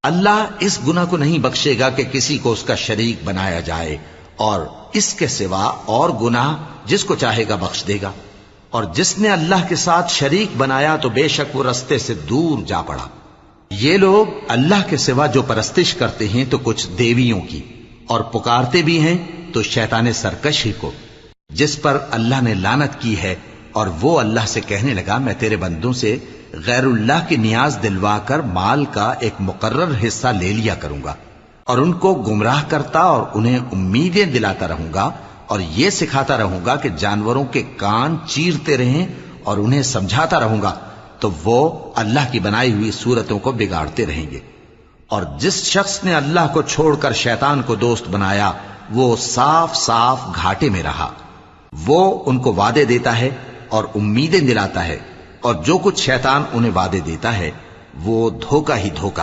अल्लाह इस गुनाह को नहीं बख्शेगा कि किसी को उसका शरीक बनाया जाए, और इसके सिवा और गुनाह जिसको चाहेगा बख्श देगा। और जिसने अल्लाह के साथ शरीक बनाया तो बेशक वो रस्ते से दूर जा पड़ा। ये लोग अल्लाह के सिवा जो परस्तिश करते हैं तो कुछ देवियों की, और पुकारते भी हैं तो शैतान सरकश ही को, जिस पर अल्लाह ने लानत की है। और वो अल्लाह से कहने लगा, मैं तेरे बंदों से गैरुल्लाह की नियाज दिलवाकर माल का एक मुकर्रर हिस्सा ले लिया करूंगा, और उनको गुमराह करता और उन्हें उम्मीदें दिलाता रहूंगा, और ये सिखाता रहूंगा कि जानवरों के कान चीरते रहें, और उन्हें समझाता रहूंगा, तो वो अल्लाह की बनाई हुई सूरतों को बिगाड़ते रहेंगे। और जिस शख्स ने अल्लाह को छोड़कर शैतान को दोस्त बनाया, वो साफ साफ घाटे में रहा। वो उनको वादे देता है और उम्मीदें दिलाता है, और जो कुछ शैतान उन्हें वादे देता है वो धोखा ही धोखा।